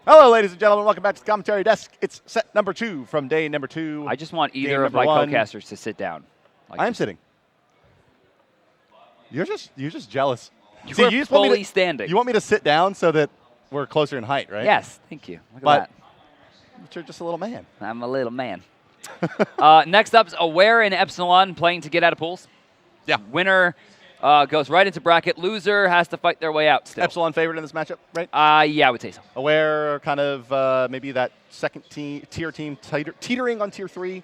Hello, ladies and gentlemen. Welcome back to the commentary desk. It's set number 2 from day number 2. I just want either Game of my number 1. co-casters to sit down. I am sitting. You're just jealous. You're See, you just want me fully to, standing. You want me to sit down so that we're closer in height, right? Yes, thank you. Look But at you're just a little man. that. I'm a little man. Next up is Aware and Epsilon playing to get out of pools. Yeah. Winner goes right into bracket. Loser has to fight their way out still. Epsilon favored in this matchup, right? Yeah, I would say so. Aware, kind of maybe that second tier team teetering on tier 3.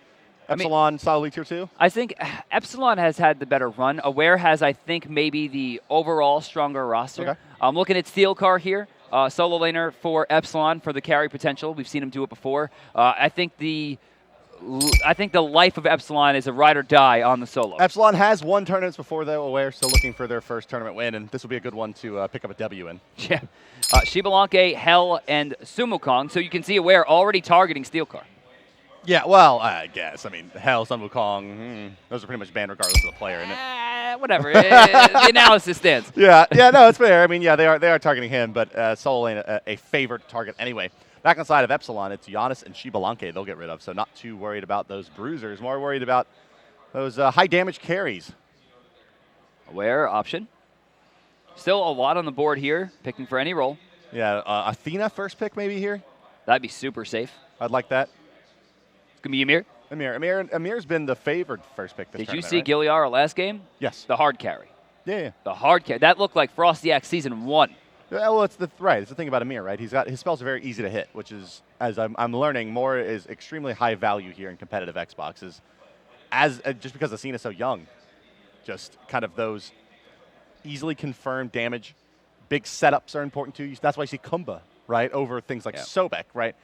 Epsilon solidly tier 2. I think Epsilon has had the better run. Aware has, I think, maybe the overall stronger roster. Okay. I'm looking at Steelcar here. Solo laner for Epsilon for the carry potential. We've seen him do it before. I think the life of Epsilon is a ride or die on the solo. Epsilon has won tournaments before, though. Aware still looking for their first tournament win, and this will be a good one to pick up a W in. Yeah. Shibalanke, Hell, and Sumukong. So you can see Aware already targeting Steelcar. Yeah, well, I guess. I mean, Hell, Sun Wukong, those are pretty much banned regardless of the player, isn't it? Whatever. The analysis stands. Yeah, no, it's fair. I mean, yeah, they are targeting him, but Solo ain't a favored target anyway. Back on the side of Epsilon, it's Giannis and Shibalanke they'll get rid of, so not too worried about those bruisers, more worried about those high damage carries. Aware option. Still a lot on the board here, picking for any role. Yeah, Athena first pick maybe here. That'd be super safe. I'd like that. It's going to be Ymir. Amir's been the favored first pick this Did you tournament, see right? Giliara last game? Yes. The hard carry. Yeah. The hard carry. That looked like Frosty Axe Season 1. Yeah, well, it's the thing about Amir, right? His spells are very easy to hit, which is, as I'm learning, more is extremely high value here in competitive Xboxes. Just because the scene is so young, just kind of those easily confirmed damage, big setups are important to you. That's why you see Kumba, right, over things like Sobek, right?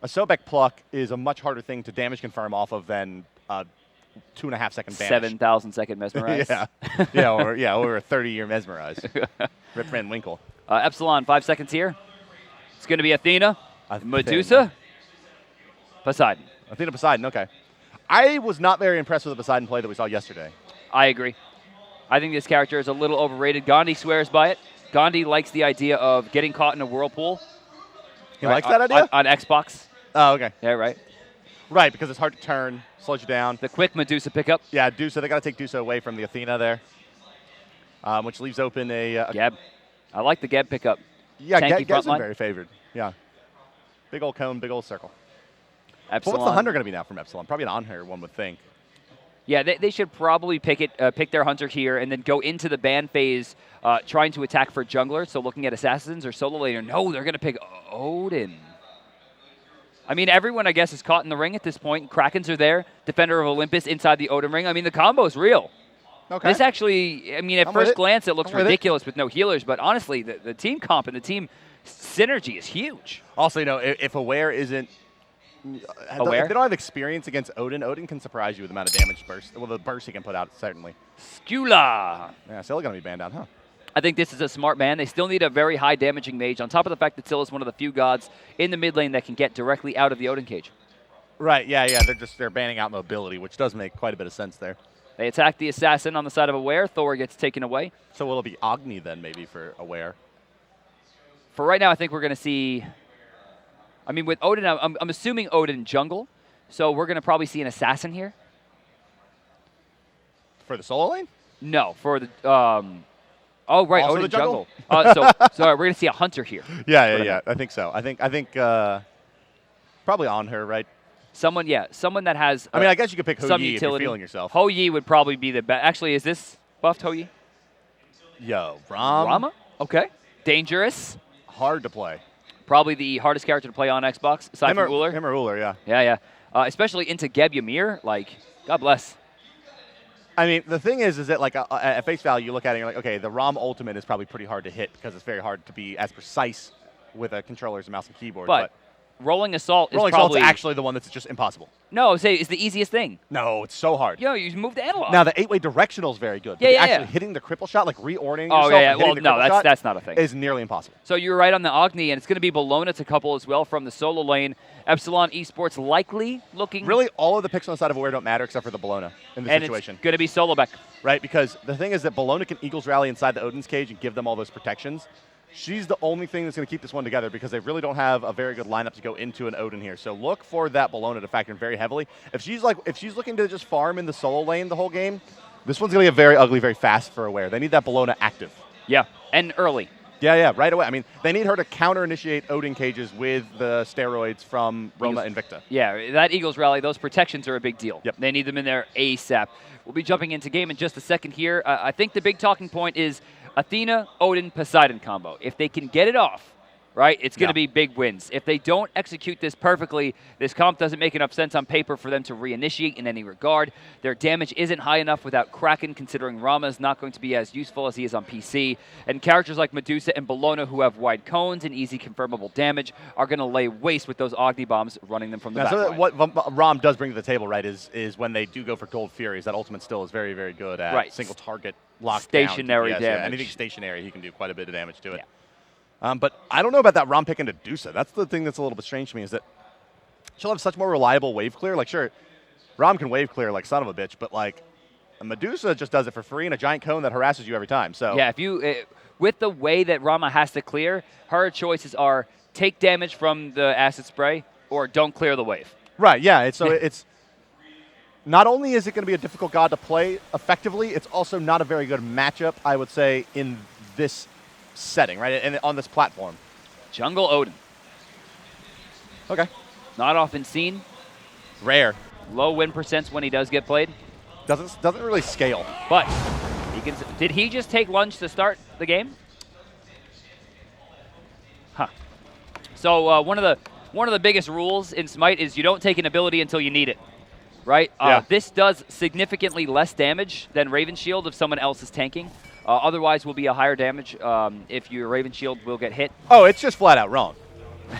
A Sobek pluck is a much harder thing to damage confirm off of than 2.5 second banish. 7,000 second mesmerize. Over a 30-year mesmerize. Rip Van Winkle. Epsilon, 5 seconds here. It's going to be Athena, Medusa, Poseidon. Athena, Poseidon, okay. I was not very impressed with the Poseidon play that we saw yesterday. I agree. I think this character is a little overrated. Gandhi swears by it. Gandhi likes the idea of getting caught in a whirlpool. He likes that idea? On Xbox. Oh, okay. Yeah, right. Right, because it's hard to turn, slows you down. The quick Medusa pickup. Yeah, Dusa. They got to take Dusa away from the Athena there, which leaves open a Geb. I like the Geb pickup. Yeah, Tanky Geb's frontline. very favored. Yeah. Big old cone, big old circle. Epsilon. Well, what's the hunter going to be now from Epsilon? Probably an on-hunter, one would think. Yeah, they should probably pick their hunter here and then go into the ban phase trying to attack for jungler. So looking at assassins or solo laner. No, they're going to pick Odin. I mean, everyone, I guess, is caught in the ring at this point. Krakens are there. Defender of Olympus inside the Odin ring. I mean, the combo's real. Okay. This actually, I mean, at first glance, it looks ridiculous with no healers. But honestly, the team comp and the team synergy is huge. Also, if Aware isn't Aware? If they don't have experience against Odin, Odin can surprise you with the amount of damage burst. Well, the burst he can put out, certainly. Skula. Yeah, still going to be banned out, huh? I think this is a smart ban. They still need a very high damaging mage, on top of the fact that Syl is one of the few gods in the mid lane that can get directly out of the Odin cage. Right, yeah. They're banning out mobility, which does make quite a bit of sense there. They attack the assassin on the side of Aware. Thor gets taken away. So will it be Agni then, maybe, for Aware? For right now, I think we're going to see... I mean, with Odin, I'm assuming Odin jungle, so we're going to probably see an assassin here. For the solo lane? No, for the... oh, right, Also Odin the jungle? so we're going to see a hunter here. Yeah. I think so. I think probably on her, right? Someone that has... I mean, I guess you could pick Ho some Yi utility. if you're feeling yourself. Ho Yi would probably be the best. Actually, is this buffed Ho Yi? Yo, Rama? Okay. Dangerous. Hard to play. Probably the hardest character to play on Xbox, aside from Uller. Him or Uller, yeah. Yeah. Especially into Geb Ymir. Like, God bless. I mean, the thing is that, like, at face value, you look at it and you're like, okay, the ROM ultimate is probably pretty hard to hit because it's very hard to be as precise with a controller as a mouse and keyboard. But Rolling Assault is Rolling probably... Assault's actually the one that's just impossible. No, I would say it's the easiest thing. No, it's so hard. Yo, you move the analog. Now, the 8-way directional is very good. Yeah, but yeah, actually hitting the cripple shot, like reordering Oh, yourself yeah. and hitting Well, the no, cripple shot that's not a thing. is nearly impossible. So you're right on the Agni, and it's going to be Bologna to couple as well from the solo lane. Epsilon Esports likely looking... Really, all of the picks on the side of Aware don't matter except for the Bologna in this situation. It's going to be Solobeck. Right, because the thing is that Bologna can Eagles rally inside the Odin's cage and give them all those protections. she's the only thing that's going to keep this one together because they really don't have a very good lineup to go into an Odin here. So look for that Bologna to factor in very heavily. If she's looking to just farm in the solo lane the whole game, this one's going to get very ugly very fast for Aware. They need that Bologna active. Yeah, and early. Yeah, right away. I mean, they need her to counter-initiate Odin cages with the steroids from Roma Invicta. Yeah, that Eagles rally, those protections are a big deal. Yep. They need them in there ASAP. We'll be jumping into game in just a second here. I think the big talking point is Athena, Odin, Poseidon combo. If they can get it off, right, it's going to be big wins. If they don't execute this perfectly, this comp doesn't make enough sense on paper for them to reinitiate in any regard. Their damage isn't high enough without Kraken, considering Rama is not going to be as useful as he is on PC. And characters like Medusa and Bologna, who have wide cones and easy confirmable damage, are going to lay waste with those Agni bombs running them from the back so line. what Rom does bring to the table, right, is when they do go for Gold Furies, that ultimate still is very, very good at single target lockdown. Stationary DPS. damage. Yeah, anything stationary, he can do quite a bit of damage to it. Yeah. But I don't know about that Rom pick into Medusa. That's the thing that's a little bit strange to me is that she'll have such more reliable wave clear. Like, sure, Rom can wave clear like son of a bitch, but like Medusa just does it for free in a giant cone that harasses you every time. So yeah, if you with the way that Rama has to clear, her choices are take damage from the acid spray or don't clear the wave. Right. Yeah. It's not only is it going to be a difficult god to play effectively, it's also not a very good matchup, I would say, in this setting, right, and on this platform. Jungle Odin. Okay. Not often seen. Rare. Low win percents when he does get played. Doesn't really scale. But he can. Did he just take lunch to start the game? Huh. So one of the biggest rules in Smite is you don't take an ability until you need it. Right? Yeah. This does significantly less damage than Raven Shield if someone else is tanking. Otherwise, will be a higher damage if your Raven Shield will get hit. Oh, it's just flat out wrong.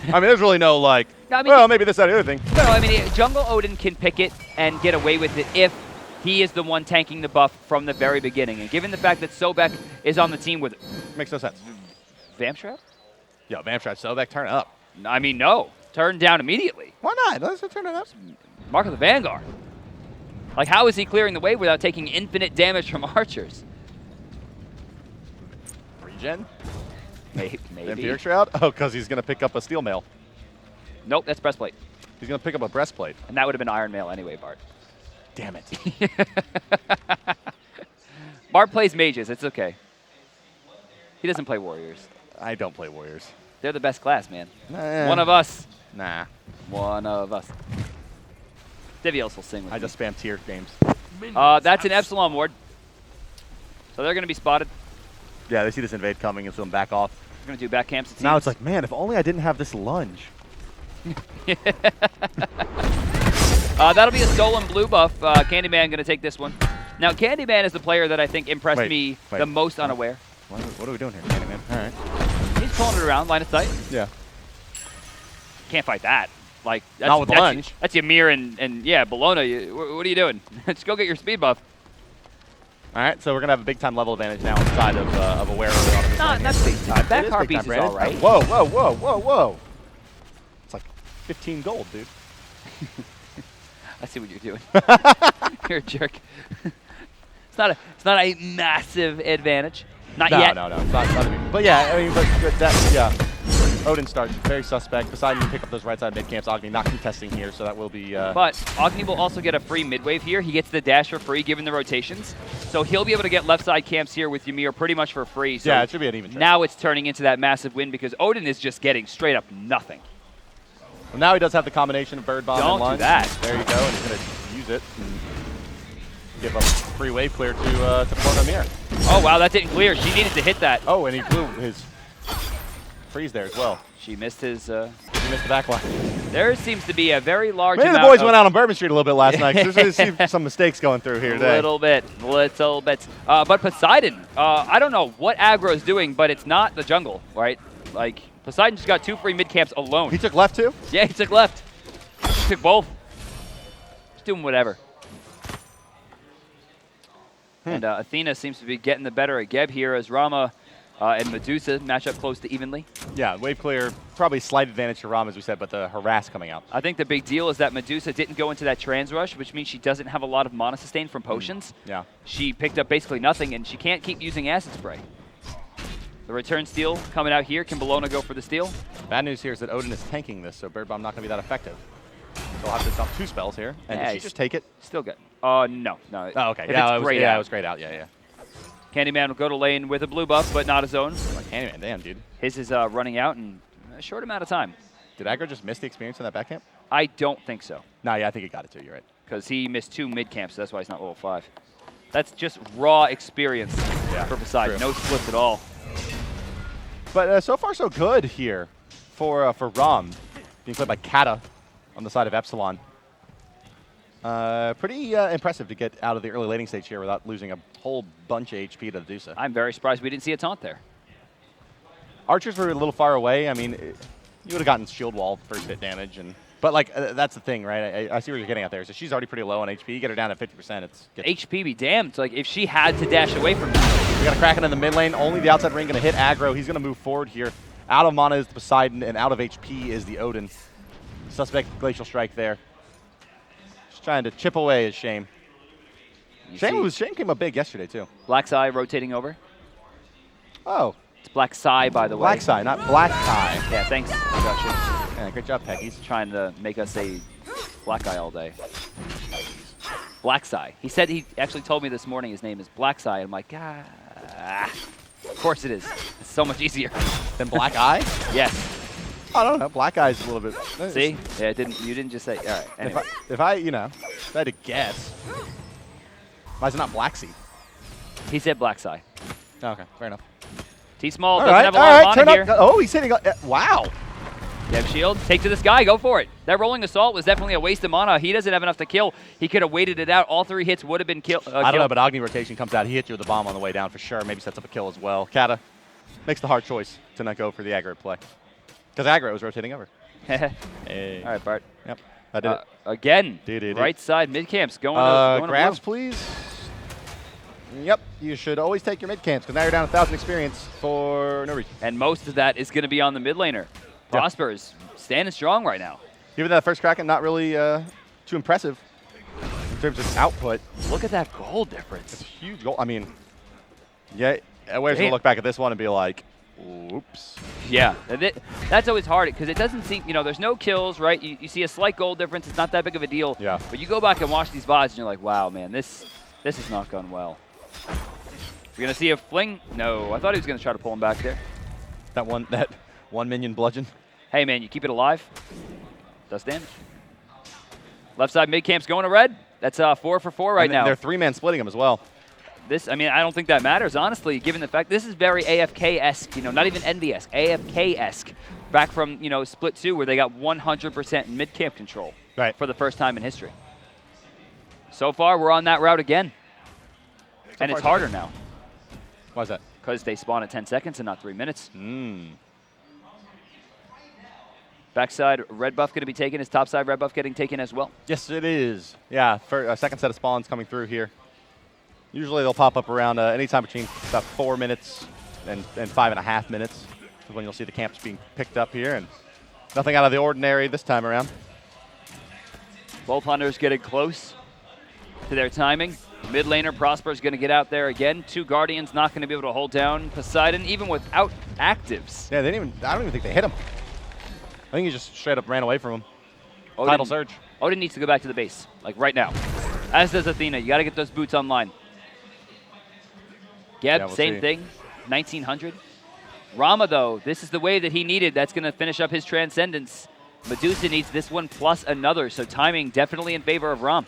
I mean, there's really no like, No, I mean, well, maybe this, that, or the other thing. No, I mean, Jungle Odin can pick it and get away with it if he is the one tanking the buff from the very beginning. And given the fact that Sobek is on the team with Makes no sense. Vamp Yo, Vamp Sobek, turn it up. I mean, no. Turn down immediately. Why not? Let's turn it up. Mark of the Vanguard. Like, how is he clearing the wave without taking infinite damage from archers? Regen? Maybe. Vampiric Shroud? Oh, because he's going to pick up a steel mail. Nope, that's breastplate. He's going to pick up a breastplate. And that would have been Iron Mail anyway, Bart. Damn it. Bart plays mages. It's okay. He doesn't play warriors. I don't play warriors. They're the best class, man. Nah. One of us. Nah. One of us. Divios will sing with I me. just spam tier games. That's an Epsilon ward. So they're going to be spotted. Yeah, they see this invade coming and so them back off. They're going to do back camps. It Now seems. it's like, man, if only I didn't have this lunge. That'll be a stolen blue buff. Candyman going to take this one. Now, Candyman is the player that I think impressed me the most unaware. What are we doing here, Candyman? All right. He's pulling it around, line of sight. Yeah. Can't fight that. Like that's, Not with the lunge. That's Ymir and yeah, Bologna. What are you doing? Just go get your speed buff. All right, so we're gonna have a big time level advantage now inside of Aware. Not big time. Back It is harpies big time, is Brandon. all right. Whoa. It's like 15 gold, dude. I see what you're doing. You're a jerk. It's not a massive advantage. Not yet. No. It's not a big, but yeah, I mean, but that, yeah. Odin starts, very suspect. Poseidon can pick up those right side mid camps. Agni not contesting here, so that will be. But Agni will also get a free mid wave here. He gets the dash for free given the rotations. So he'll be able to get left side camps here with Ymir pretty much for free. So yeah, it should be an even trade. now it's turning into that massive win because Odin is just getting straight up nothing. Well, now he does have the combination of Bird Bomb Don't and Lunge. do that. There you go, and he's going to use it and give a free wave clear to Porno Ymir. Oh, wow, that didn't clear. She needed to hit that. Oh, and he blew his freeze there as well. She missed his... He missed the back line. There seems to be a very large Maybe the amount boys of went out on Bourbon Street a little bit last night. There's some mistakes going through here today. Little bit. But Poseidon, I don't know what aggro is doing, but it's not the jungle, right? Like, Poseidon just got 2 free mid camps alone. He took left too? Yeah, he took left. He took both. Just doing whatever. And Athena seems to be getting the better of Geb here as Rama and Medusa match up close to evenly. Yeah, wave clear, probably slight advantage to Ram, as we said, but the harass coming out. I think the big deal is that Medusa didn't go into that trans rush, which means she doesn't have a lot of mana sustain from potions. Yeah. She picked up basically nothing, and she can't keep using acid spray. The return steal coming out here. Can Bologna go for the steal? Bad news here is that Odin is tanking this, so Bird Bomb not going to be that effective. So we'll have to dump 2 spells here. And did she just take it? Still good. No. Oh, okay. If Yeah, it's grayed it out. was grayed out. Yeah. Candyman will go to lane with a blue buff, but not his own. Like, Candyman, damn, dude. His is running out in a short amount of time. Did Aggro just miss the experience in that back camp? I don't think so. No, yeah, I think he got it too. You're right. Because he missed 2 mid camps, so that's why he's not level 5. That's just raw experience for Poseidon. True. No splits at all. But so far, so good here for Rom, being played by Kata on the side of Epsilon. Pretty impressive to get out of the early laning stage here without losing a whole bunch of HP to do so. I'm very surprised we didn't see a taunt there. Archers were a little far away. I mean, you would have gotten shield wall first hit damage, but like that's the thing, right? I see where you're getting at there. So she's already pretty low on HP. You get her down at 50%. HP be damned. Like if she had to dash away from you. We got a Kraken in the mid lane. Only the outside ring going to hit aggro. He's going to move forward here. Out of mana is the Poseidon, and out of HP is the Odin. Suspect Glacial Strike there. Just trying to chip away his Shame. Shame came up big yesterday, too. Black Sai rotating over. Oh. It's Black Sai, by the way. Black Sai, not Black Eye. Yeah, thanks. Gotcha. Yeah, great job, Peggy's. Trying to make us say Black Eye all day. Black Sai. He said he actually told me this morning his name is Black Sai. I'm like, of course it is. It's so much easier. Then Black Eye? Yes. I don't know. Black Eye's a little bit. See? Yeah, you didn't just say. All right. Anyway. If I had to guess, why is it not Black Seed? He said Black Sai. Oh, okay, fair enough. T-Small doesn't have a lot of mana here. Oh, he's hitting. Wow. You have shield. Take to this guy. Go for it. That rolling assault was definitely a waste of mana. He doesn't have enough to kill. He could have waited it out. All 3 hits would have been killed. I don't know, but Agni rotation comes out. He hit you with the bomb on the way down for sure. Maybe sets up a kill as well. Kata makes the hard choice to not go for the aggro play. Because aggro was rotating over. Hey. All right, Bart. Yep, I did it. Again, right side mid camps going grabs, please. Yep, you should always take your mid camps because now you're down 1,000 experience for no reason. And most of that is going to be on the mid laner. Prosper is standing strong right now. Even that first Kraken, not really too impressive in terms of output. Look at that goal difference. It's a huge goal. I mean, yeah, we're going to look back at this one and be like, oops. Yeah, that's always hard because it doesn't seem, there's no kills, right? You see a slight goal difference. It's not that big of a deal. Yeah. But you go back and watch these VODs and you're like, wow, man, this has not gone well. We're going to see a fling. No, I thought he was going to try to pull him back there. That one minion bludgeon. Hey, man, you keep it alive. Does damage. Left side mid camp's going to red. That's 4 for 4 right now. They're 3-man splitting him as well. I I don't think that matters, honestly, given the fact this is very AFK-esque, not even Envy-esque, AFK-esque, back from, Split 2 where they got 100% mid-camp control for the first time in history. So far, we're on that route again. And it's harder now. Why is that? Because they spawn at 10 seconds and not 3 minutes. Backside red buff going to be taken. Is topside red buff getting taken as well? Yes, it is. Yeah, for a second set of spawns coming through here. Usually they'll pop up around anytime between about 4 minutes and 5.5 minutes is when you'll see the camps being picked up here, and nothing out of the ordinary this time around. Both hunters getting close to their timing. Mid laner Prosper is going to get out there again. 2 Guardians not going to be able to hold down Poseidon even without actives. Yeah, I don't even think they hit him. I think he just straight up ran away from him. Tidal Surge. Odin needs to go back to the base, like right now. As does Athena. You got to get those boots online. Geb, same thing, 1900. Rama, though, this is the wave that he needed. That's going to finish up his Transcendence. Medusa needs this one plus another, so timing definitely in favor of Rom.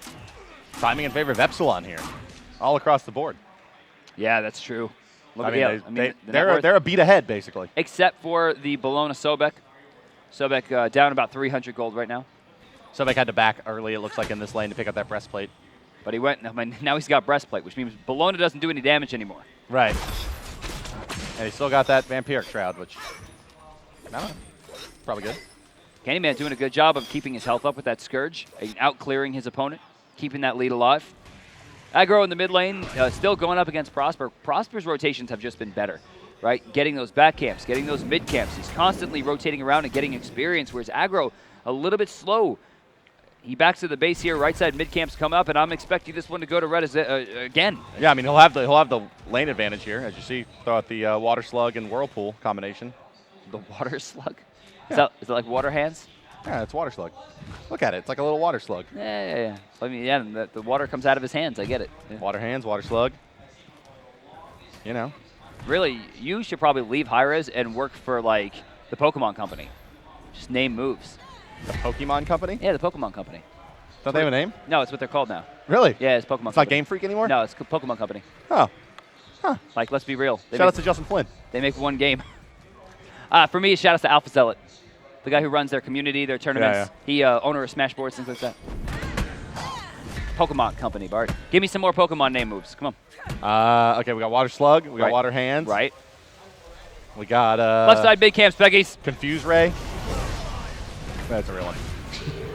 Timing in favor of Epsilon here, all across the board. Yeah, that's true. They're a beat ahead, basically. Except for the Bologna Sobek. Sobek down about 300 gold right now. Sobek had to back early, it looks like, in this lane to pick up that breastplate. But he went, now he's got breastplate, which means Bologna doesn't do any damage anymore. Right. And he still got that Vampiric Shroud, which, I don't know, probably good. Candyman doing a good job of keeping his health up with that Scourge, out-clearing his opponent, keeping that lead alive. Aggro in the mid lane, still going up against Prosper. Prosper's rotations have just been better, right? Getting those back camps, getting those mid camps. He's constantly rotating around and getting experience, whereas Aggro, a little bit slow. he backs to the base here. Right side mid camp's come up, and I'm expecting this one to go to red again. Yeah, I mean, he'll have the lane advantage here, as you see. Throw out the water slug and whirlpool combination. The water slug? Yeah. Is that like water hands? Yeah, it's water slug. Look at it. It's like a little water slug. Yeah. I mean, yeah, and the water comes out of his hands. I get it. Yeah. Water hands, water slug. You know. Really, you should probably leave Hi-Rez and work for, like, the Pokemon Company. Just name moves. The Pokemon Company? Yeah, the Pokemon Company. Don't they have a name? No, it's what they're called now. Really? Yeah, it's Pokemon Company. It's not Game Freak anymore? No, it's Pokemon Company. Oh. Huh. Like, let's be real. Shout out to Justin Flynn. They make one game. For me, shout out to Alpha Zealot, the guy who runs their community, their tournaments. Yeah. He owner of Smashboards, things like that. Pokemon Company, Bart. Give me some more Pokemon name moves. Come on. Okay, we got Water Slug. We got Water Hands. Right. We got left side big camps, Peggies. Confuse Ray. That's a real one.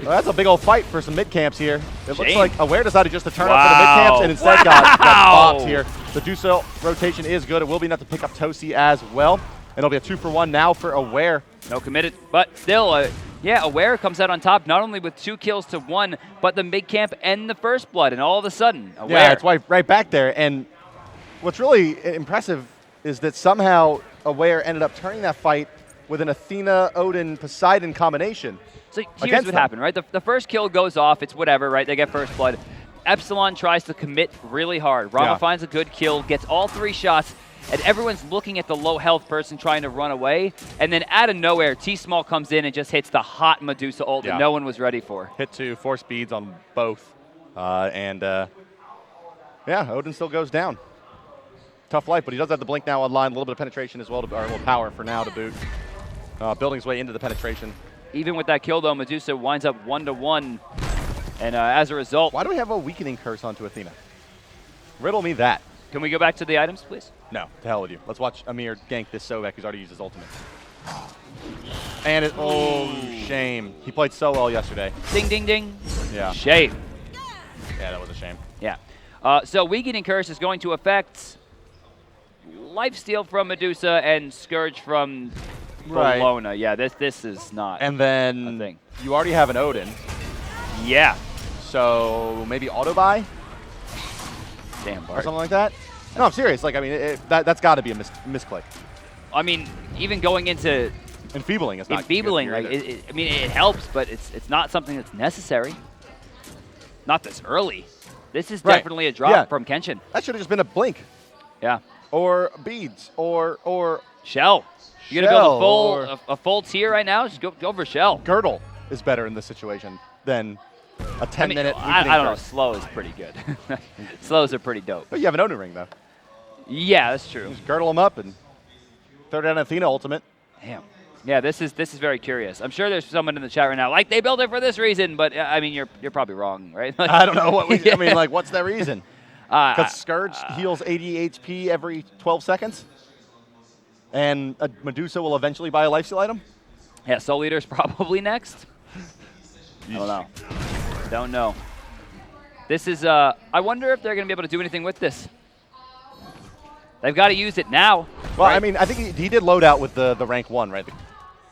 Well, that's a big old fight for some mid camps here. It looks like Aware decided just to turn up for the mid camps and instead got bopped here. The Ducel rotation is good. It will be enough to pick up Tosi as well. And it'll be a 2-for-1 now for Aware. No committed, but still, yeah, Aware comes out on top, not only with 2 kills to 1, but the mid camp and the first blood, and all of a sudden, Aware. Yeah, it's right back there. And what's really impressive is that somehow Aware ended up turning that fight with an Athena, Odin, Poseidon combination. So here's what happened, right? The first kill goes off, it's whatever, right? They get first blood. Epsilon tries to commit really hard. Rama finds a good kill, gets all 3 shots, and everyone's looking at the low health person trying to run away. And then out of nowhere, T-Small comes in and just hits the hot Medusa ult that no one was ready for. Hit 2, 4 speeds on both. Yeah, Odin still goes down. Tough life, but he does have the blink now online. A little bit of penetration as well, or a little power for now to boot. Building his way into the penetration. Even with that kill, though, Medusa winds up 1-1. And as a result... Why do we have a weakening curse onto Athena? Riddle me that. Can we go back to the items, please? No, to hell with you. Let's watch Amir gank this Sovek who's already used his ultimate. And oh, shame. He played so well yesterday. Ding, ding, ding. Yeah. Shame. Yeah, that was a shame. Yeah. So weakening curse is going to affect lifesteal from Medusa and Scourge from Bologna. Yeah, this is not and then a thing. You already have an Odin. Yeah. So maybe auto buy? Damn, Bart. Or something like that? No, I'm serious. Like, I mean, that's got to be a misclick. I mean, even going into enfeebling is not enfeebling. Like, I mean, it helps, but it's not something that's necessary. Not this early. This is definitely a drop from Kenshin. That should have just been a blink. Yeah. Or beads. Or Shell. You're gonna build a full tier right now? Just go for Shell. Girdle is better in this situation than a 10-minute. I don't know. Slow is pretty good. Slows are pretty dope. But you have an Odin ring though. Yeah, that's true. Just girdle them up and throw down Athena ultimate. Damn. Yeah, this is very curious. I'm sure there's someone in the chat right now like they built it for this reason, but I mean you're probably wrong, right? Like, I don't know what I mean. Like, what's that reason? Because Scourge heals 80 HP every 12 seconds, and a Medusa will eventually buy a lifesteal item. Yeah, Soul Eater's probably next. I don't know. Don't know. This is. I wonder if they're gonna be able to do anything with this. They've got to use it now. Well, I mean, I think he did load out with the rank 1, right?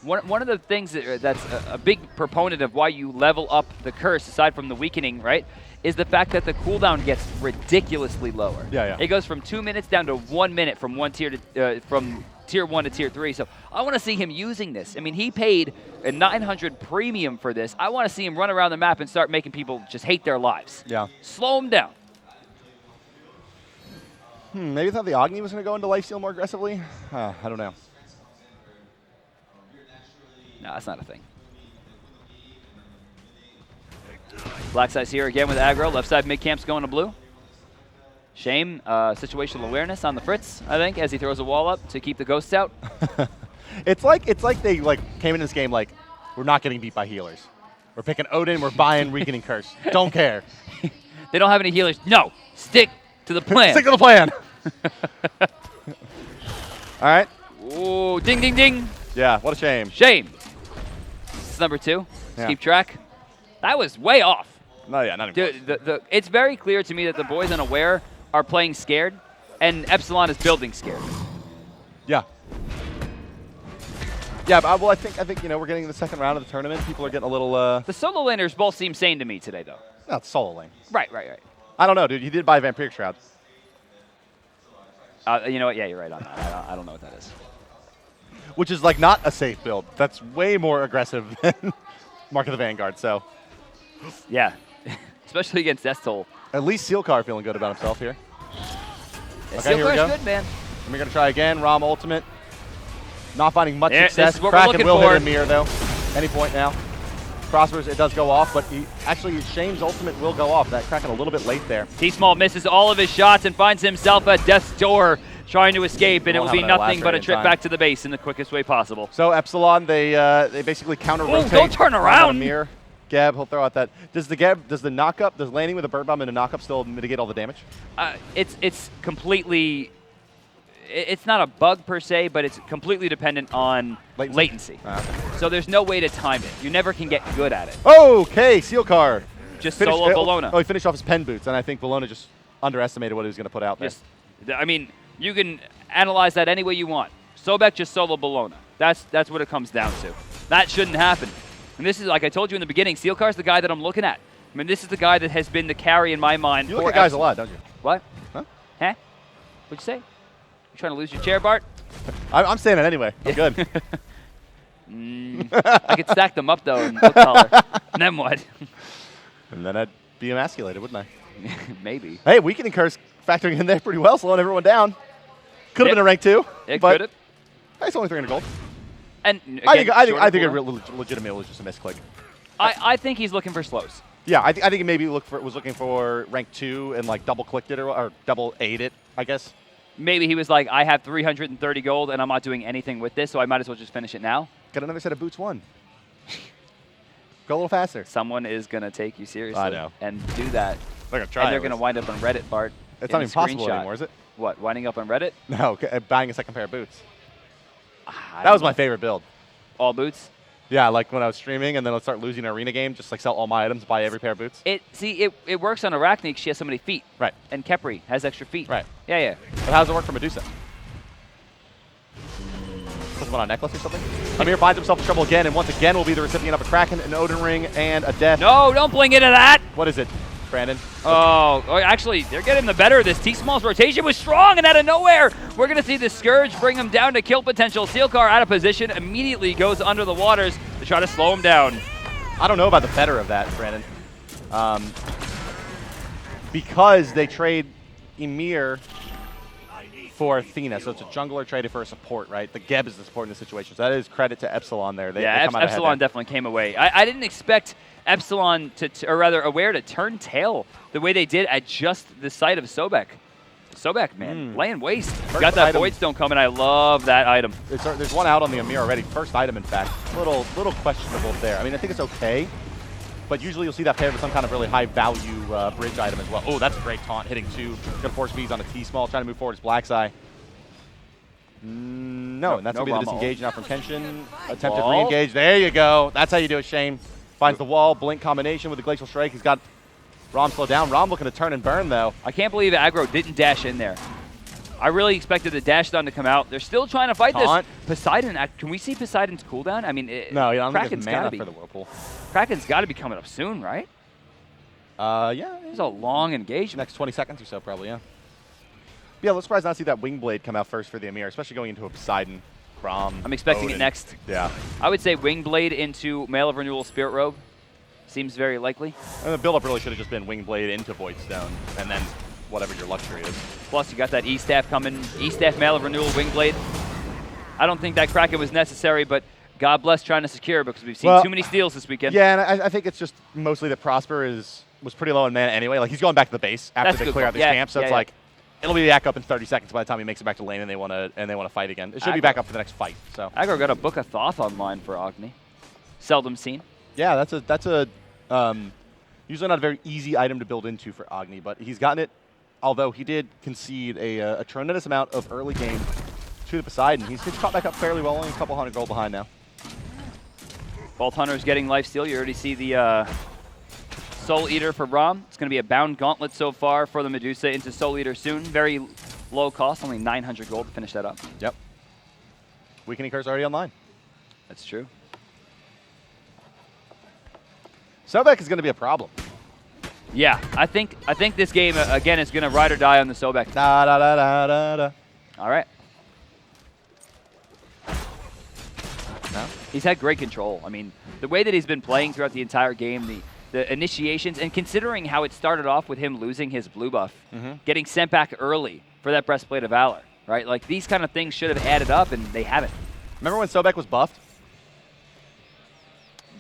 One of the things that's a big proponent of why you level up the curse, aside from the weakening, right, is the fact that the cooldown gets ridiculously lower. Yeah. It goes from 2 minutes down to 1 minute from one tier to from tier 1 to tier 3. So I want to see him using this. I mean, he paid a 900 premium for this. I want to see him run around the map and start making people just hate their lives. Yeah. Slow him down. Maybe thought the Agni was going to go into lifesteal more aggressively. I don't know. No, that's not a thing. Black side's here again with aggro. Left side mid camp's going to blue. Shame, situational awareness on the Fritz, I think, as he throws a wall up to keep the ghosts out. It's like they came in this game like, we're not getting beat by healers. We're picking Odin, we're buying Weakening Curse. Don't care. They don't have any healers. No, stick to the plan. Stick to the plan. All right. Ooh, ding, ding, ding. Yeah, what a shame. Shame. This is number 2. Let's keep track. That was way off. No, yeah, not even close. It's very clear to me that the boys unaware are playing scared, and Epsilon is building scared. Yeah. Yeah, but, well, I think we're getting to the second round of the tournament. People are getting a little. The solo laners both seem sane to me today, though. No, it's solo lane. Right. I don't know, dude. He did buy Vampiric Shroud. You know what? Yeah, you're right on that. I don't know what that is. Which is like not a safe build. That's way more aggressive than Mark of the Vanguard. So Yeah, especially against Estol. at least Sealcar feeling good about himself here. Yeah, Okay, here we go. Sealcar's good, man. And we're gonna try again. Rom ultimate. Not finding much This success. is what we're Kraken looking will for. hit Amir though. Any point now. Prospers, it does go off, but Shane's ultimate will go off. That Kraken a little bit late there. T-Small misses all of his shots and finds himself at death's door trying to escape, and it will Won't be have another nothing but a lacerating trip time. back to the base in the quickest way possible. So Epsilon, they basically counter rotate. don't turn around. Amir. Gab, he'll throw out that. Does the knockup, does landing with a bird bomb and a knockup still mitigate all the damage? It's completely. It's not a bug per se, but it's completely dependent on latency. Okay. So there's no way to time it. You never can get good at it. Okay, Sealcar. Just solo Bologna. Oh, he finished off his pen boots, and I think Bologna just underestimated what he was going to put out there. I mean, you can analyze that any way you want. Sobek just solo Bologna. That's what it comes down to. That shouldn't happen. And this is, like I told you in the beginning, Sealcar's the guy that I'm looking at. I mean, this is the guy that has been the carry in my mind. You look at guys a lot, don't you? What? Huh? Huh? What'd you say? You trying to lose your chair, Bart? I'm saying it anyway. I'm good. I could stack them up, though, and book collar. And then what? And then I'd be emasculated, wouldn't I? Maybe. Hey, weakening curse factoring in there pretty well, slowing everyone down. Could have been a rank 2. It but could have. It's only 300 gold. And again, I think short it of legitimately was just a misclick. I think he's looking for slows. Yeah, I think he maybe was looking for rank 2 and like double clicked it or double 8 it, I guess. Maybe he was like, I have 330 gold and I'm not doing anything with this, so I might as well just finish it now. Got another set of boots 1. Go a little faster. Someone is going to take you seriously. I know. And do that. They're going to try. And they're going to wind up on Reddit, Bart. It's not even possible screenshot. anymore, is it? What, winding up on Reddit? No, buying a second pair of boots. That was my favorite build. All boots? Yeah, like when I was streaming and then let's start losing an arena game, just like sell all my items, buy every pair of boots. It works on Arachne because she has so many feet. Right. And Kepri has extra feet. Right. Yeah. But how does it work for Medusa? Put one on a necklace or something? Amir finds himself in trouble again, and once again will be the recipient of a Kraken, an Odin Ring, and a death. No, don't bling into that! What is it, Brandon? Oh, actually, they're getting the better of this. T-Small's rotation was strong, and out of nowhere, we're going to see the Scourge bring him down to kill potential. Sealcar out of position, immediately goes under the waters to try to slow him down. I don't know about the better of that, Brandon. Because they trade Ymir for Athena, so it's a jungler traded for a support, right? The Geb is the support in this situation, so that is credit to Epsilon there. They come out Epsilon definitely came away. I didn't expect Epsilon or rather Aware to turn tail the way they did at just the sight of Sobek. Sobek, man, laying waste. Got that Void Stone coming. I love that item. There's one out on the Amir already. First item, in fact. Little questionable there. I mean, I think it's okay, but usually you'll see that paired with some kind of really high-value bridge item as well. Oh, that's a great taunt, hitting 2. Gonna force V's on a T-Small, trying to move forward as Black's Eye. No, and that's going to be the disengage now from Kenshin. Attempted re-engage. There you go. That's how you do it, Shane. Finds the wall, blink combination with the Glacial Strike. He's got Rom slowed down. Rom looking to turn and burn, though. I can't believe aggro didn't dash in there. I really expected the dash down to come out. They're still trying to fight this. Poseidon, can we see Poseidon's cooldown? I mean, no, I don't think Kraken's it's mana be for the Whirlpool. Kraken's got to be coming up soon, right? Yeah. It's a long engagement. Next 20 seconds or so, probably, yeah. Yeah, I'm surprised not to see that Wingblade come out first for the Amir, especially going into a Poseidon, Grom, I'm expecting Odin. it next. Yeah. I would say Wingblade into Mail of Renewal Spirit Robe. Seems very likely. And the build-up really should have just been Wingblade into Void Stone, and then whatever your luxury is. Plus, you got that E-Staff coming. E-Staff, Mail of Renewal, Wingblade. I don't think that Kraken was necessary, but God bless trying to secure because we've seen too many steals this weekend. Yeah, and I think it's just mostly that Prosper was pretty low in mana anyway. Like, he's going back to the base after they clear out this camp, so it's like, it'll be back up in 30 seconds by the time he makes it back to lane and they want to fight again. It should be back up for the next fight. So Aggro got a Book of Thoth online for Agni. Seldom seen. Yeah, that's a usually not a very easy item to build into for Agni, but he's gotten it. Although he did concede a tremendous amount of early game to the Poseidon. He's caught back up fairly well, only a couple hundred gold behind now. Vault Hunter's getting lifesteal. You already see the Soul Eater for Rom. It's going to be a bound gauntlet so far for the Medusa into Soul Eater soon. Very low cost, only 900 gold to finish that up. Yep. Weakening Curse already online. That's true. Sobek is going to be a problem. Yeah, I think this game again is going to ride or die on the Sobek. Da da da da da da. All right. No? He's had great control. I mean, the way that he's been playing throughout the entire game, the initiations, and considering how it started off with him losing his blue buff, getting sent back early for that Breastplate of Valor, right? Like, these kind of things should have added up, and they haven't. Remember when Sobek was buffed?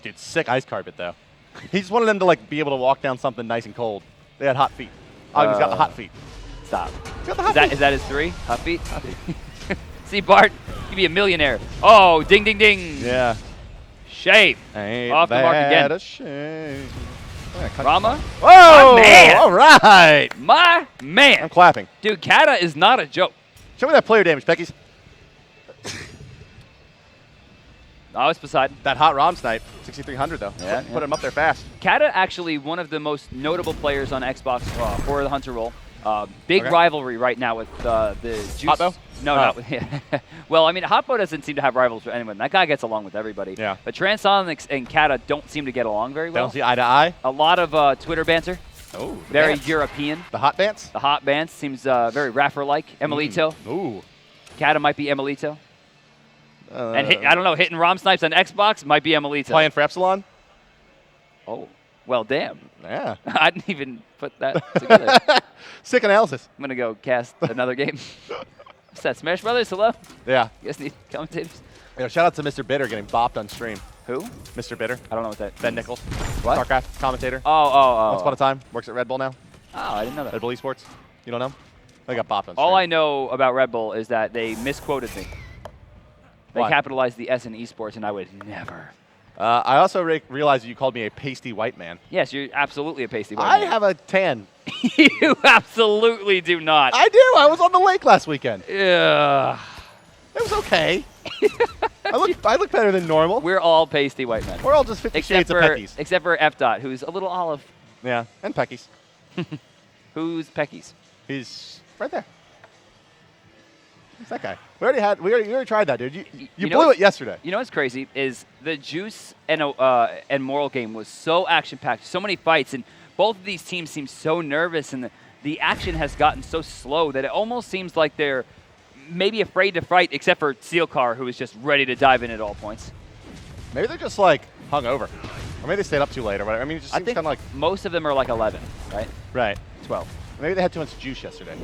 Dude, sick ice carpet, though. He just wanted them to, like, be able to walk down something nice and cold. They had hot feet. Oh, he's got the hot feet. Stop. He's got the hot feet. Is that his 3? Hot feet? Hot feet. See, Bart, you'd be a millionaire. Oh, ding, ding, ding. Yeah. Shame. Ain't Off the mark again. a shame. Rama? Whoa! My man. All right. My man. I'm clapping. Dude, Kata is not a joke. Show me that player damage, Peckies. Oh, it's Poseidon. That hot ROM snipe. 6,300, though. Yeah, Put him up there fast. Kata actually one of the most notable players on Xbox for the Hunter role. Big Okay. rivalry right now with the Juice. Hotbo? No, Oh. not with well, I mean, Hotbo doesn't seem to have rivals with anyone. That guy gets along with everybody. Yeah. But Transonics and Kata don't seem to get along very They well. don't see eye to eye. A lot of Twitter banter. Oh, Very dance. European. The hot dance? The hot band seems very rapper-like. Emilito. Ooh. Kata might be Emilito. And I don't know, hitting ROM snipes on Xbox might be Emilito. Playing for Epsilon? Oh, well, damn. Yeah. I didn't even put that together. Sick analysis. I'm going to go cast another game. What's that, Smash Brothers? Hello? Yeah. You guys need commentators? Shout out to Mr. Bitter getting bopped on stream. Who? Mr. Bitter. I don't know what that Ben means. Nichols. What? StarCraft commentator. Oh. Once upon a time. Works at Red Bull now. Oh, I didn't know that. Red Bull Esports. You don't know? They got bopped on stream. All I know about Red Bull is that they misquoted me. They Why? capitalized the S in esports, and I would never. I also realized that you called me a pasty white man. Yes, you're absolutely a pasty boy. I have a tan. You absolutely do not. I do. I was on the lake last weekend. Yeah. It was okay. I look better than normal. We're all pasty white men. We're all just 50 shades of Peckies. Except for F. Dot, who's a little olive. Yeah, and Peckies. Who's Peckies? He's right there. Who's that guy? We already tried that, dude. You know blew what- it yesterday. You know what's crazy is the Juice and Moral game was so action-packed, so many fights, and both of these teams seem so nervous, and the action has gotten so slow that it almost seems like they're maybe afraid to fight, except for Sealcar, who is just ready to dive in at all points. Maybe they're just like hung over, or maybe they stayed up too late, or whatever. I mean, it just I seems think kind of like most of them are like 11, right? right. 12. Maybe they had too much juice yesterday.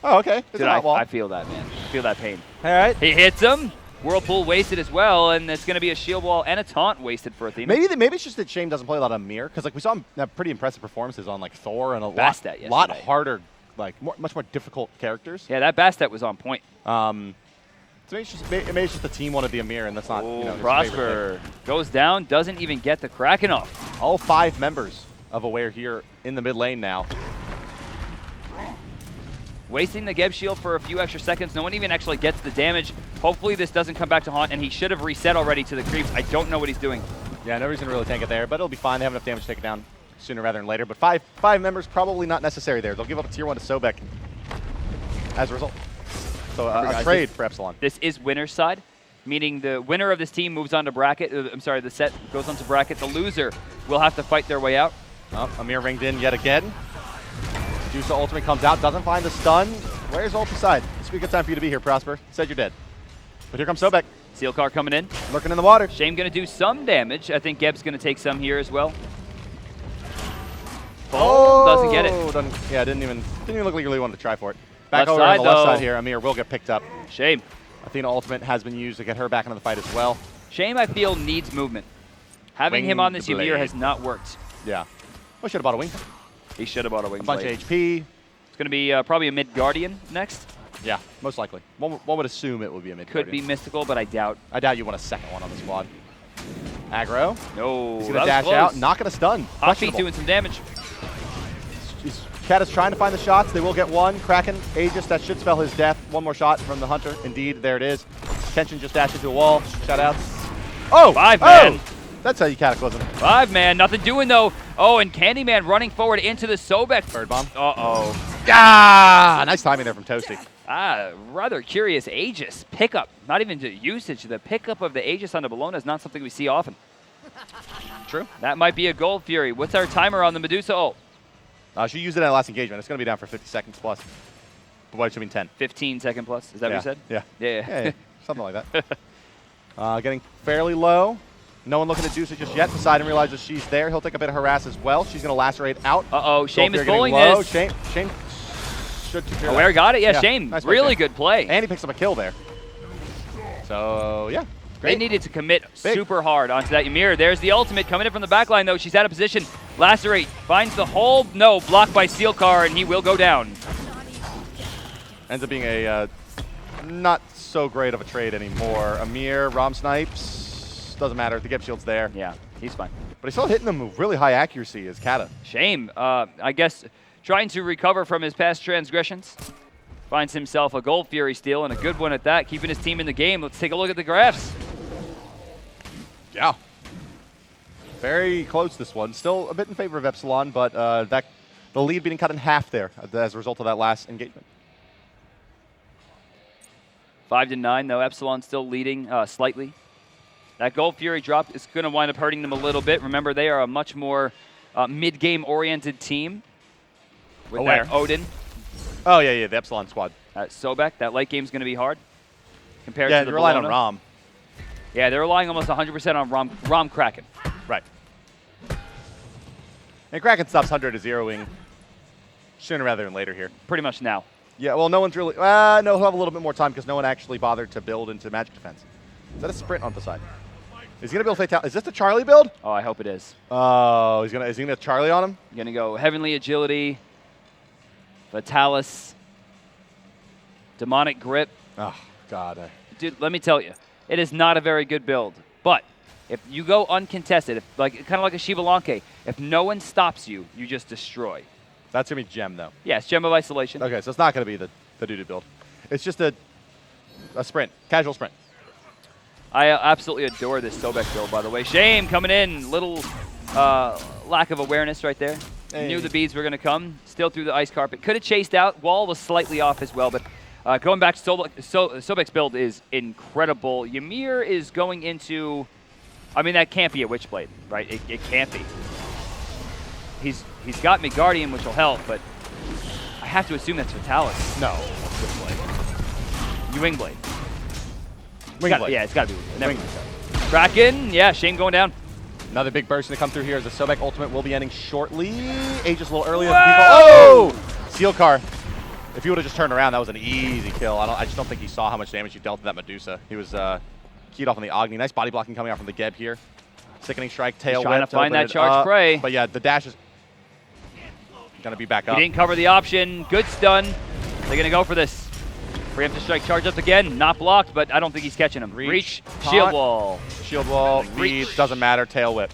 Oh, okay. There's Dude, a hot wall. I feel that, man. I feel that pain. All right. He hits him. Whirlpool wasted as well, and it's going to be a shield wall and a taunt wasted for Athena. Maybe it's just that Shame doesn't play a lot on Mir, because like we saw him have pretty impressive performances on like Thor and a Bastet lot yesterday. harder, like much more difficult characters. Yeah, that Bastet was on point. So maybe it's just the team wanted the Amir, and that's not. Oh, his favorite Prosper goes down, doesn't even get the Kraken off. thing. All 5 members of Aware here in the mid lane now. Wasting the Geb shield for a few extra seconds. No one even actually gets the damage. Hopefully this doesn't come back to haunt, and he should have reset already to the creeps. I don't know what he's doing. Yeah, no reason to really tank it there, but it'll be fine. They have enough damage to take it down sooner rather than later. But five members probably not necessary there. They'll give up a tier 1 to Sobek as a result. So a trade for Epsilon. This is winner's side, meaning the winner of this team moves on to bracket. The set goes on to bracket. The loser will have to fight their way out. Oh, Amir ringed in yet again. Juice ultimate comes out, doesn't find the stun. Where's ult side? This would be a good time for you to be here, Prosper. Said you're dead. But here comes Sobek, Sealcar coming in. lurking in the water. Shame going to do some damage. I think Geb's going to take some here as well. Doesn't get it. Didn't even look like he really wanted to try for it. Back Left over on side, the left though. side here. Amir will get picked up. Shame. Athena ultimate has been used to get her back into the fight as well. Shame, I feel, needs movement. Having him on this Winged Ymir blade. has not worked. Yeah. We should have bought a wing. He should have bought a wing A bunch blade. of HP. It's going to be probably a mid Guardian next. Yeah, most likely. One would assume it would be a mid. Could be mystical, but I doubt. I doubt you want a second one on the squad. Aggro. No, He's that going to was dash close. out. Not going to stun. Hot feet Questionable. doing some damage. Cat is trying to find the shots. They will get one. Kraken, Aegis, that should spell his death. One more shot from the Hunter. Indeed, there it is. Tension just dashed into a wall. Shout outs. Oh! 5 man. That's how you cataclysm. 5 man, nothing doing though. Oh, and Candyman running forward into the Sobek. Bird bomb. Uh-oh. Ah! Nice timing there from Toasty. Rather curious Aegis pickup. Not even the usage. The pickup of the Aegis onto Bologna is not something we see often. True. That might be a Gold Fury. What's our timer on the Medusa ult? She used it in the last engagement. It's going to be down for 50 seconds plus. But what should mean 10? 15 second plus. Is that what you said? Yeah. Yeah. Something like that. Getting fairly low. No one looking to Deuce it just yet. Poseidon realizes she's there. He'll take a bit of harass as well. She's going to lacerate out. Uh-oh, Shame is bowling low. this. Shame should secure Aware got it? Yeah, yeah. Shame. Nice really Shame. good play. And he picks up a kill there. So, yeah. Great. They needed to commit super hard onto that Ymir. There's the ultimate coming in from the backline, though. She's out of position. Lacerate finds the hole. No, blocked by Steelcar, and he will go down. Ends up being a not so great of a trade anymore. Ymir, Rom snipes. Doesn't matter. The Geb shield's there. Yeah, he's fine. But he's still hitting them with really high accuracy as Kata. Shame, I guess, trying to recover from his past transgressions. Finds himself a Gold Fury steal, and a good one at that, keeping his team in the game. Let's take a look at the graphs. Yeah. Very close, this one. Still a bit in favor of Epsilon, but the lead being cut in half there as a result of that last engagement. 5-9, though. Epsilon still leading slightly. That Gold Fury drop is going to wind up hurting them a little bit. Remember, they are a much more mid-game oriented team with that Odin. Oh, yeah, the Epsilon squad. Sobek, that late game is going to be hard compared to the they're relying on Bologna. Rom. Yeah, they're relying almost 100% on Rom Kraken. Right. And Kraken stops 100 to zeroing sooner rather than later here. Pretty much now. Yeah, well, no one's really... no, he'll have a little bit more time because no one actually bothered to build into magic defense. Is that a sprint on the side? Is he going to build Fatality? Is this the Charlie build? Oh, I hope it is. Oh, is he gonna Charlie on him? Going to go Heavenly Agility, Fatalis, Demonic Grip. Oh, God. Dude, let me tell you, it is not a very good build. But if you go uncontested, kind of like a Shiva Lanke, if no one stops you, you just destroy. That's going to be Gem, though. Yes, Gem of Isolation. Okay, so it's not going to be the doo-doo build. It's just a sprint, casual sprint. I absolutely adore this Sobek build, by the way. Shame coming in. Little lack of awareness right there. Hey. Knew the beads were going to come. Still through the ice carpet. Could have chased out. Wall was slightly off as well, but going back to Sobek's build is incredible. Ymir is going into... I mean, that can't be a Witchblade, right? It can't be. He's got me Guardian, which will help, but I have to assume that's Fatalis. No, Witchblade. You Wingblade. Wingblade. Yeah, it's got to be Wingblade. Kraken, yeah, Shame going down. Another big burst to come through here as the Sobek ultimate will be ending shortly. Aegis a little earlier. Whoa! Oh! Seal car. If he would have just turned around, that was an easy kill. I just don't think he saw how much damage he dealt to that Medusa. He was keyed off on the Agni. Nice body blocking coming out from the Geb here. Sickening strike, tail whip. Trying to find that charge prey. But yeah, the dash is going to be back up. He didn't cover the option. Good stun. They're going to go for this. Preemptive strike charge up again. Not blocked, but I don't think he's catching him. Reach. Shield wall. Shield wall. Reach. Doesn't matter. Tail whip.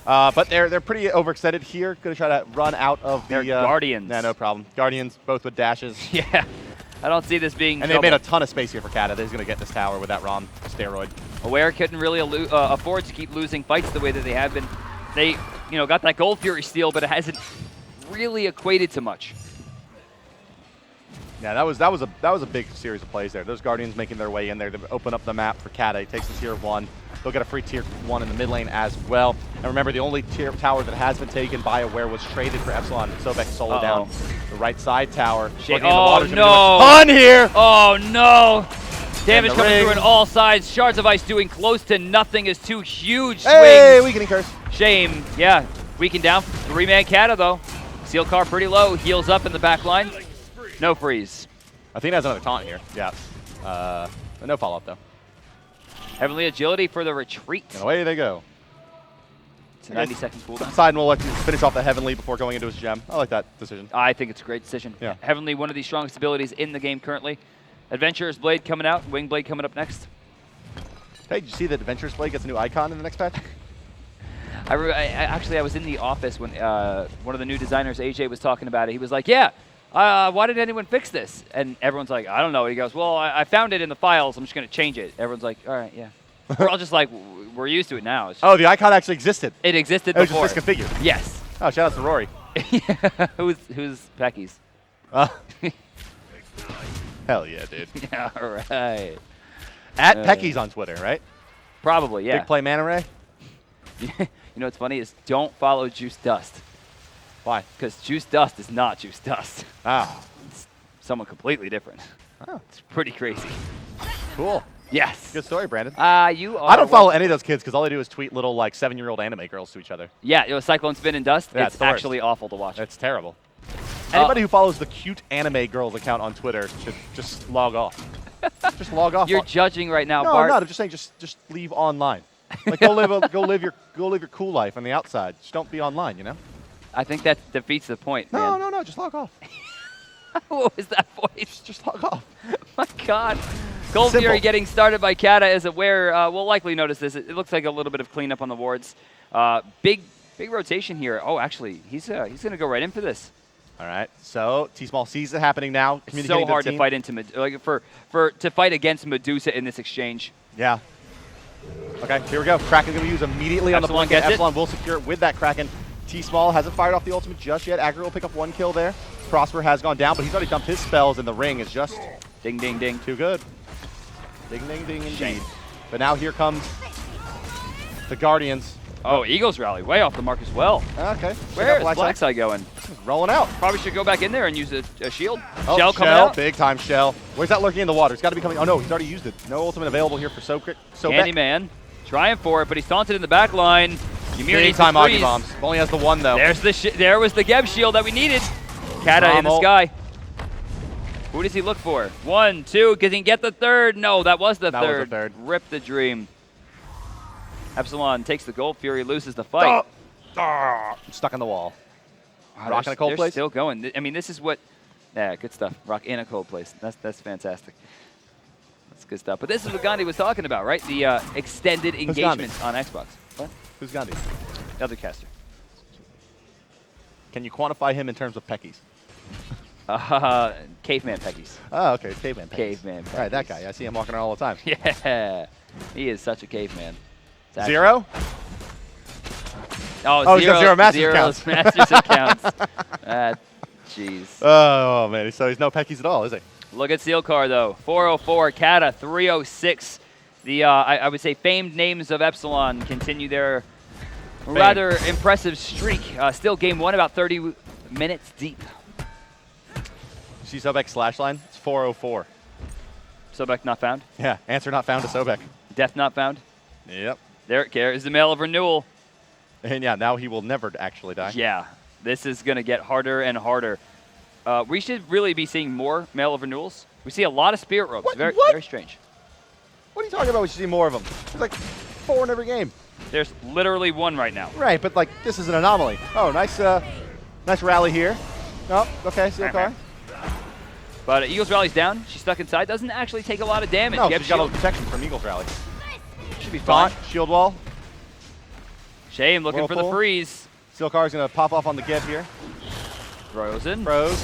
But they're pretty overextended here. Going to try to run out of the... Guardians. Nah, no problem. Guardians, both with dashes. Yeah. I don't see this being And they made a ton of space here for Kata. They're going to get this tower with that ROM steroid. Aware couldn't really afford to keep losing fights the way that they have been. They, got that Gold Fury steal, but it hasn't really equated to much. Yeah, that was a big series of plays there. Those Guardians making their way in there to open up the map for Kata. He takes the tier 1. They'll get a free tier 1 in the mid lane as well. And remember, the only tier tower that has been taken by Aware was traded for Epsilon. Sobek solo down the right side tower. Oh, no. On here! Oh, no. Damage coming ring. through on all sides. Shards of Ice doing close to nothing as two huge swings. Hey, weakening curse. Shame. Yeah, weakened down. 3-man Kata, though. Seal car pretty low. Heals up in the back line. No freeze. I think that's another taunt here. Yeah. No follow-up, though. Heavenly Agility for the retreat. And away they go. It's a 90-second cooldown. Poseidon will let you finish off the Heavenly before going into his gem. I like that decision. I think it's a great decision. Yeah. Heavenly, one of the strongest abilities in the game currently. Adventurer's Blade coming out. Wing Blade coming up next. Hey, did you see that Adventurer's Blade gets a new icon in the next patch? Actually, I was in the office when one of the new designers, AJ, was talking about it. He was like, yeah, why didn't anyone fix this? And everyone's like, I don't know. He goes, well, I found it in the files. I'm just going to change it. Everyone's like, all right, yeah. We're all just like, we're used to it now. Oh, the icon actually existed. It existed It was before. just misconfigured. Yes. Oh, shout out to Rory. Who's Pecky's? Hell yeah, dude. Yeah, all right. At Pecky's on Twitter, right? Probably, yeah. Big play Mana Ray? You know what's funny is don't follow Juice Dust. Why? Because Juice Dust is not Juice Dust. Ah. It's someone completely different. Oh. It's pretty crazy. Cool. Yes. Good story, Brandon. You are. I don't follow any of those kids because all they do is tweet little like 7-year-old anime girls to each other. Yeah, Cyclone Spin and Dust. Yeah, it's actually awful to watch. It's terrible. Anybody who follows the cute anime girls account on Twitter should just log off. Just log off. You're judging right now, No, Bart. I'm not. I'm just saying just leave online. Like go live your cool life on the outside. Just don't be online, you know? I think that defeats the point, man. No, just log off. What was that voice? Just log off. My God. Gold Simple. Fury getting started by Kata is aware. We'll likely notice this. It looks like a little bit of cleanup on the wards. Big rotation here. Oh, actually, he's going to go right in for this. All right. So T-Small sees it happening now. It's so hard to fight into to fight against Medusa in this exchange. Yeah. Okay, here we go. Kraken going to use immediately on the Epsilon blanket. gets it. Epsilon will secure it with that Kraken. T-Small hasn't fired off the ultimate just yet. Aggro will pick up 1 kill there. Prosper has gone down, but he's already dumped his spells, and the ring is just Ding, ding, ding. too good. Ding, ding, ding, indeed. Shame. But now here comes the Guardians. Oh, Eagles rally way off the mark as well. Okay. Where is Blackside going? Rolling out. Probably should go back in there and use a shield. Oh, Shell coming out. Big time Shell. Where's that lurking in the water? It's got to be coming. Oh, no, he's already used it. No ultimate available here for Candyman trying for it, but he's taunted in the back line. Ymir Big needs time to Augie freeze. bombs. Only has the one, though. There was the Geb shield that we needed. Kata in the sky. Who does he look for? 1, 2. Can he get the third? No, that was the third. Rip the dream. Epsilon takes the gold. Fury loses the fight. I'm stuck on the wall. Wow, Rock in a cold they're place? Still going. I mean, this is what. Yeah, good stuff. Rock in a cold place. That's fantastic. That's good stuff. But this is what Gandhi was talking about, right? The extended engagements on Xbox. What? Who's Gandhi? The other caster. Can you quantify him in terms of peckies? Caveman Peggies. Oh, okay. Caveman peckies. Caveman All right, that Peggies. guy. I see him walking around all the time. Yeah. He is such a caveman. It's actually- 0? Oh, he's got 0 Masters zero accounts. Masters accounts. Jeez. Oh, man. So he's no peckies at all, is he? Look at Seal Car, though. 404, Kata, 306. The, I would say, famed names of Epsilon continue their rather impressive streak. Still game 1, about 30 minutes deep. See Sobek slash line? It's 404. Sobek not found. Yeah, answer not found to Sobek. Death not found. Yep. There is the mail of renewal. And yeah, now he will never actually die. Yeah, this is going to get harder and harder. We should really be seeing more mail of renewals. We see a lot of spirit robes. What? Very strange. What are you talking about? We should see more of them. There's like 4 in every game. There's literally 1 right now. Right, but like this is an anomaly. Oh, nice rally here. Oh, okay, Seal Car. But Eagles rally's down. She's stuck inside. Doesn't actually take a lot of damage. No, Geb she's got a shield. protection from Eagles rally. Should be fine. Taunt, shield wall. Shame looking for the Whirlpool. freeze. Seal Car's gonna pop off on the Geb here. Frozen. Froze.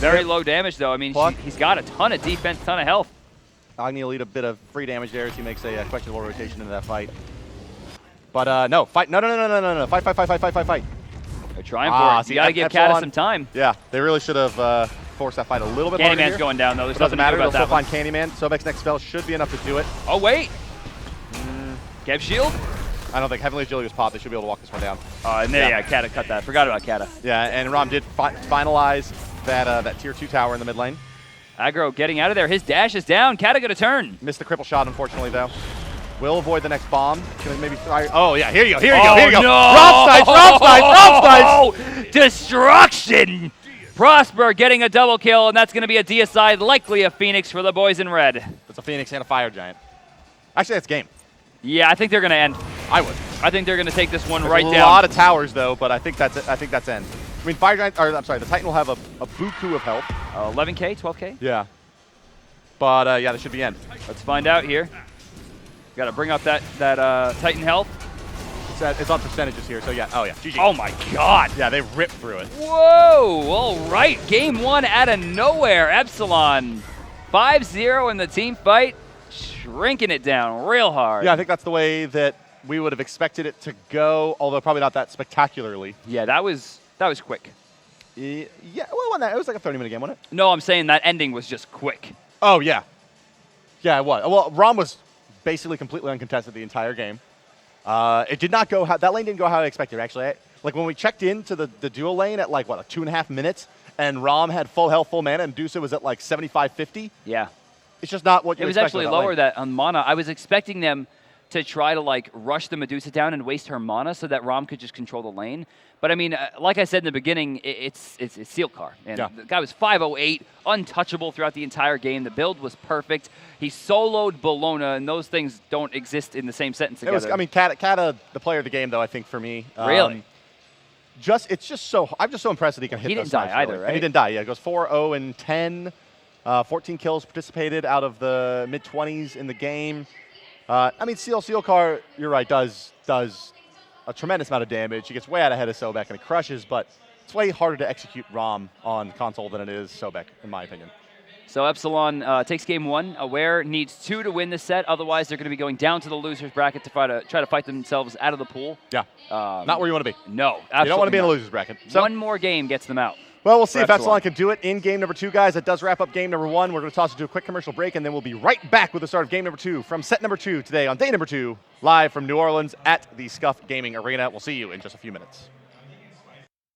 Very low damage though. I mean, Pluck. he's got a ton of defense, ton of health. Agni will eat a bit of free damage there as he makes a questionable rotation into that fight. But no, fight. No. Fight. They're trying for it. You gotta give Kata some time. Yeah, they really should have forced that fight a little bit harder Candyman's here. going down though. There's It doesn't nothing to matter. do They'll about still that find Candyman. Sobek's next spell should be enough to do it. Oh wait. Geb shield. I don't think Heavenly Agility was popped. They should be able to walk this one down. And there, yeah, Kata cut that. Forgot about Kata. Yeah, and Rom did finalize that tier 2 tower in the mid lane. Aggro getting out of there. His dash is down. Kata gonna turn. Missed the cripple shot, unfortunately, though. Will avoid the next bomb. Gonna maybe try. Oh, yeah, here you go. Here you go. No! Rom Snipe! Destruction! Prosper getting a double kill, and that's going to be a deicide, likely a Phoenix for the boys in red. It's a Phoenix and a Fire Giant. Actually, that's game. Yeah, I think they're going to end. I would. I think they're going to take this one There's right a down. lot of towers, though, but I think that's it. I think that's end. I mean, Fire Giant, or I'm sorry, the Titan will have a buku of health. 11K, 12K? Yeah. But, yeah, this should be end. Let's find out here. Got to bring up that Titan health. It's on percentages here, so yeah. Oh, yeah. GG. Oh, my God. Yeah, they ripped through it. Whoa. All right. Game 1 out of nowhere. Epsilon 5-0 in the team fight. Shrinking it down real hard. Yeah, I think that's the way that we would have expected it to go, although probably not that spectacularly. Yeah, that was quick. Yeah, well, it was like a 30-minute game, wasn't it? No, I'm saying that ending was just quick. Oh, yeah. Yeah, it was. Well, Rom was basically completely uncontested the entire game. It did not go that lane didn't go how I expected, actually. Like, when we checked into the dual lane at, like 2.5 minutes, and Rom had full health, full mana, and Dusa was at, like, 75-50. Yeah. It's just not what you It was expected actually with lower lane. that on mana. I was expecting them to try to like rush the Medusa down and waste her mana so that Rom could just control the lane. But I mean, like I said in the beginning, it's Seal Car. And the guy was 508, untouchable throughout the entire game. The build was perfect. He soloed Bologna, and those things don't exist in the same sentence together. It was, I mean, Kata, the player of the game, though, I think, for me. Really? I'm just so impressed that he can hit those He didn't die knives, either, really. right? And he didn't die, yeah. It goes 4-0-10. 14 kills participated out of the mid-20s in the game. I mean, Seal Car, you're right, does a tremendous amount of damage. He gets way out ahead of Sobek and it crushes, but it's way harder to execute ROM on console than it is Sobek, in my opinion. So Epsilon takes game 1. Aware needs 2 to win the set. Otherwise, they're going to be going down to the losers bracket to try to fight themselves out of the pool. Yeah, not where you want to be. No, absolutely you don't want to be in not. the losers bracket. So, One more game gets them out. well, we'll see if Epsilon. Epsilon can do it in game number 2, guys. That does wrap up game number 1. We're going to toss it to a quick commercial break, and then we'll be right back with the start of game number 2 from set number 2 today on day number 2, live from New Orleans at the Scuff Gaming Arena. We'll see you in just a few minutes.